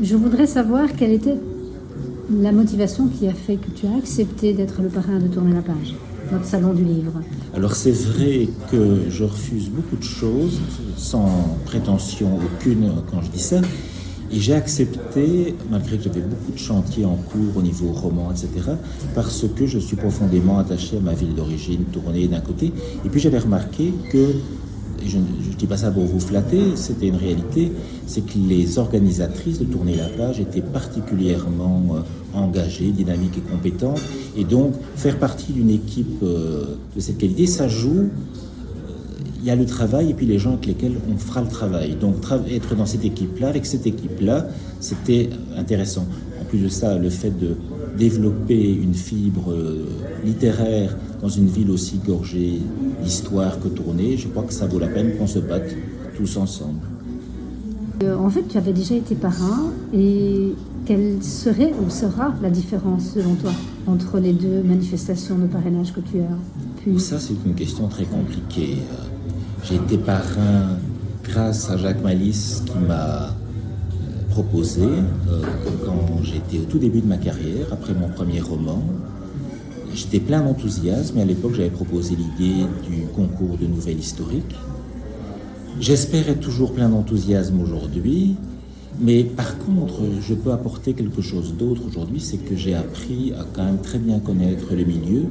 Je voudrais savoir quelle était la motivation qui a fait que tu as accepté d'être le parrain de Tourner la page, notre salon du livre. Alors c'est vrai que je refuse beaucoup de choses, sans prétention aucune quand je dis ça, et j'ai accepté, malgré que j'avais beaucoup de chantiers en cours au niveau roman, etc., parce que je suis profondément attaché à ma ville d'origine, Tournai d'un côté, et puis j'avais remarqué que, et je ne dis pas ça pour vous flatter, c'était une réalité, c'est que les organisatrices de Tourner la page étaient particulièrement engagées, dynamiques et compétentes, et donc faire partie d'une équipe de cette qualité, ça joue. Il y a le travail et puis les gens avec lesquels on fera le travail. Donc être dans cette équipe-là, avec cette équipe-là, c'était intéressant. En plus de ça, le fait de développer une fibre littéraire dans une ville aussi gorgée d'histoire que Tournai, je crois que ça vaut la peine qu'on se batte tous ensemble. En fait, tu avais déjà été parrain, et quelle serait ou sera la différence selon toi entre les deux manifestations de parrainage que tu as pu... Ça, c'est une question très compliquée. J'ai été parrain grâce à Jacques Malice qui m'a proposé, quand j'étais au tout début de ma carrière, après mon premier roman. J'étais plein d'enthousiasme et à l'époque j'avais proposé l'idée du concours de nouvelles historiques. J'espère être toujours plein d'enthousiasme aujourd'hui, mais par contre je peux apporter quelque chose d'autre aujourd'hui, c'est que j'ai appris à quand même très bien connaître le milieu,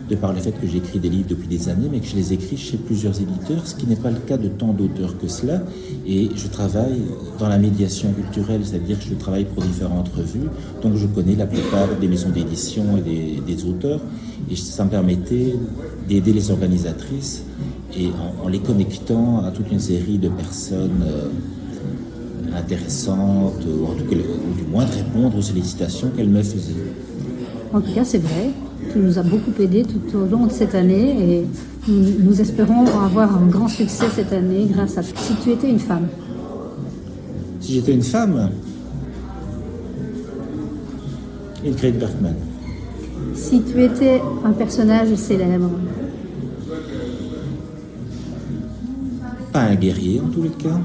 de par le fait que j'écris des livres depuis des années, mais que je les écris chez plusieurs éditeurs, ce qui n'est pas le cas de tant d'auteurs que cela. Et je travaille dans la médiation culturelle, c'est-à-dire que je travaille pour différentes revues, donc je connais la plupart des maisons d'édition et des auteurs, et ça me permettait d'aider les organisatrices, et en les connectant à toute une série de personnes intéressantes, ou du moins de répondre aux sollicitations qu'elles me faisaient. En tout cas, c'est vrai. Tu nous as beaucoup aidé tout au long de cette année, et nous espérons avoir un grand succès cette année grâce à... Si tu étais une femme. Si j'étais une femme, Ingrid Bergman. Si tu étais un personnage célèbre. Pas un guerrier en tous les cas.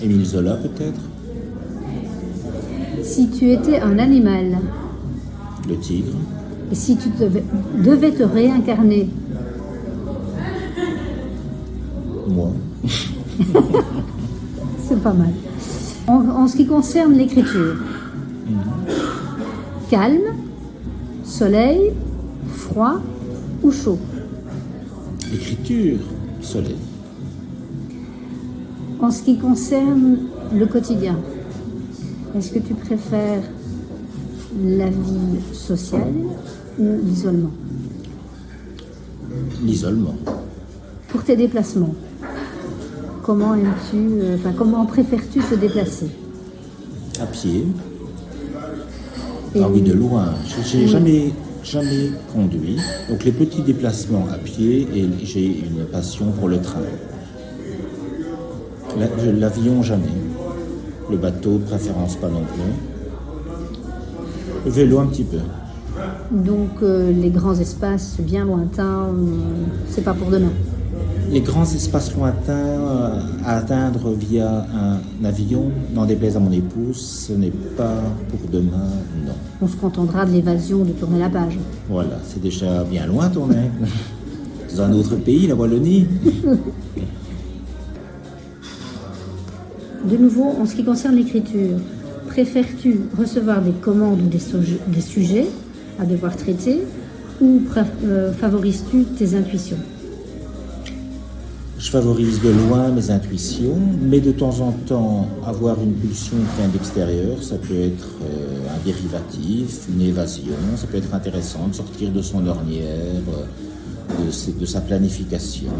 Émile Zola peut-être. Si tu étais un animal. Le tigre. Et si tu devais te réincarner. Moi. C'est pas mal. En ce qui concerne l'écriture, calme, soleil, froid ou chaud? L'écriture, soleil. En ce qui concerne le quotidien, est-ce que tu préfères la vie sociale ou l'isolement? L'isolement. Pour tes déplacements, comment comment préfères-tu te déplacer? À pied. Et... Ah oui, de loin. J'ai jamais conduit. Donc les petits déplacements à pied, et j'ai une passion pour le train. L'avion, jamais. Le bateau, de préférence pas non plus. Le vélo, un petit peu. Donc les grands espaces bien lointains, c'est pas pour demain? Les grands espaces lointains à atteindre via un avion, n'en déplaise à mon épouse, ce n'est pas pour demain, non. On se contentera de l'évasion, de tourner la page. Voilà, c'est déjà bien loin tourner. Dans un autre pays, la Wallonie. De nouveau, en ce qui concerne l'écriture, préfères-tu recevoir des commandes ou des sujets à devoir traiter, ou favorises-tu tes intuitions? Je favorise de loin mes intuitions, mais de temps en temps, avoir une pulsion qui vient de l'extérieur, ça peut être un dérivatif, une évasion, ça peut être intéressant de sortir de son ornière, de sa planification.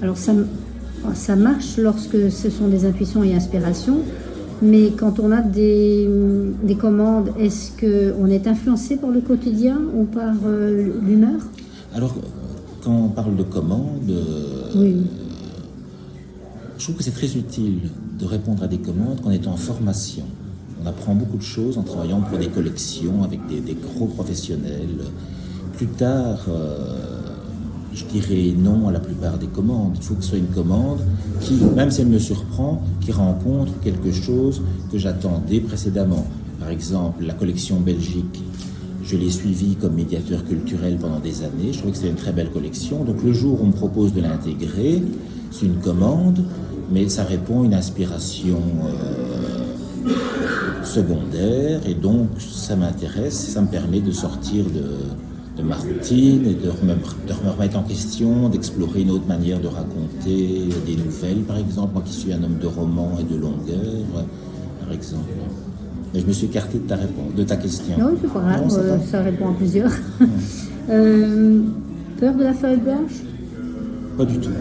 Alors ça marche lorsque ce sont des intuitions et inspirations, mais quand on a des commandes, est-ce qu'on est influencé par le quotidien ou par l'humeur? Alors, quand on parle de commandes, oui. Je trouve que c'est très utile de répondre à des commandes quand on est en formation. On apprend beaucoup de choses en travaillant pour des collections avec des gros professionnels. Plus tard, je dirais non à la plupart des commandes. Il faut que ce soit une commande qui, même si elle me surprend, qui rencontre quelque chose que j'attendais précédemment. Par exemple, la collection Belgique, je l'ai suivie comme médiateur culturel pendant des années. Je trouvais que c'était une très belle collection. Donc le jour où on me propose de l'intégrer, c'est une commande, mais ça répond à une inspiration secondaire, et donc ça m'intéresse, ça me permet de sortir de ma routine et de me remettre en question, d'explorer une autre manière de raconter des nouvelles, par exemple, moi qui suis un homme de roman et de longueur, par exemple. Mais je me suis écarté de ta question. Non, c'est pas grave, Non, ça répond à plusieurs. Peur de la feuille blanche? Pas du tout.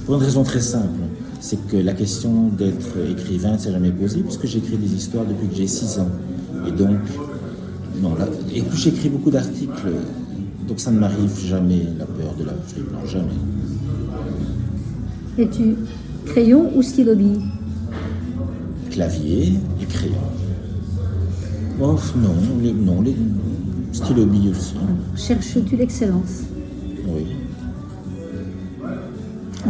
Pour une raison très simple. C'est que la question d'être écrivain ne s'est jamais posée, puisque j'écris des histoires depuis que j'ai 6 ans. Et donc, non, là, et puis j'écris beaucoup d'articles, donc ça ne m'arrive jamais, la peur de la feuille blanche, jamais. Es-tu crayon ou stylo-bille? Clavier et crayon. Oh, non, les stylo-bille aussi. Cherches-tu l'excellence? Oui.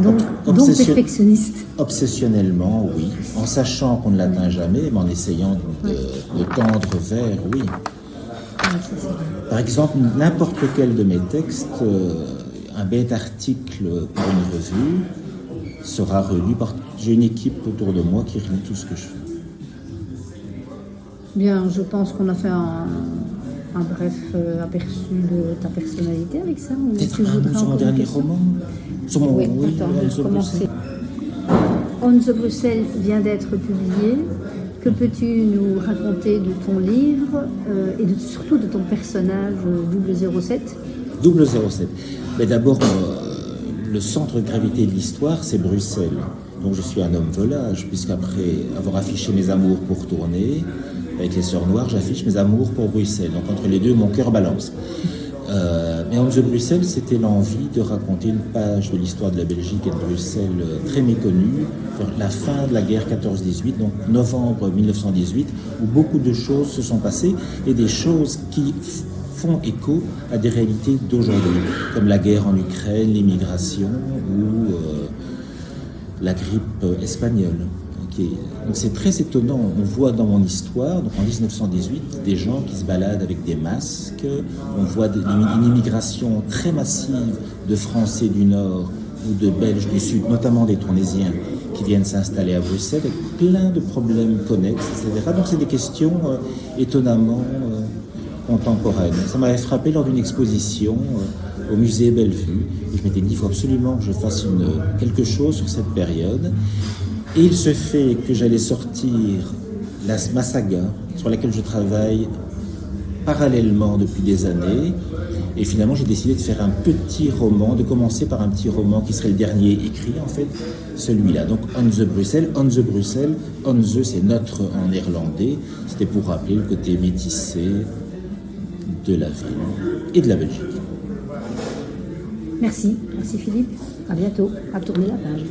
Donc perfectionniste. Obsessionnellement, oui. En sachant qu'on ne l'atteint jamais, mais en essayant de tendre vers, oui. Par exemple, n'importe quel de mes textes, un bête article pour une revue, sera relu par... J'ai une équipe autour de moi qui relit tout ce que je fais. Bien, je pense qu'on a fait un bref aperçu de ta personnalité avec ça. Peut-être un mot sur mon dernier roman. Sur mon, oui, oui, attends, On je the vais commencer. Bruxelles. On the Bruxelles vient d'être publié. Que peux-tu nous raconter de ton livre et surtout de ton personnage 007? 007. Mais d'abord, le centre de gravité de l'histoire, c'est Bruxelles. Donc je suis un homme volage, puisqu'après avoir affiché mes amours pour tourner, avec les Sœurs Noires, j'affiche mes amours pour Bruxelles. Donc entre les deux, mon cœur balance. Mais On the Bruxelles, c'était l'envie de raconter une page de l'histoire de la Belgique et de Bruxelles très méconnue, la fin de la guerre 14-18, donc novembre 1918, où beaucoup de choses se sont passées, et des choses qui font écho à des réalités d'aujourd'hui, comme la guerre en Ukraine, l'immigration ou la grippe espagnole. Donc c'est très étonnant. On voit dans mon histoire, donc en 1918, des gens qui se baladent avec des masques. On voit une immigration très massive de Français du Nord ou de Belges du Sud, notamment des Tournaisiens, qui viennent s'installer à Bruxelles avec plein de problèmes connexes, etc. Donc c'est des questions étonnamment contemporaines. Ça m'avait frappé lors d'une exposition au musée Bellevue. Et je m'étais dit, il faut absolument que je fasse quelque chose sur cette période. Et il se fait que j'allais sortir ma saga, sur laquelle je travaille parallèlement depuis des années. Et finalement, j'ai décidé de faire un petit roman, de commencer par un petit roman qui serait le dernier écrit, en fait, celui-là. Donc, On the Bruxelles, On the, c'est notre en néerlandais. C'était pour rappeler le côté métissé de la ville et de la Belgique. Merci Philippe. À bientôt. À tourner la page.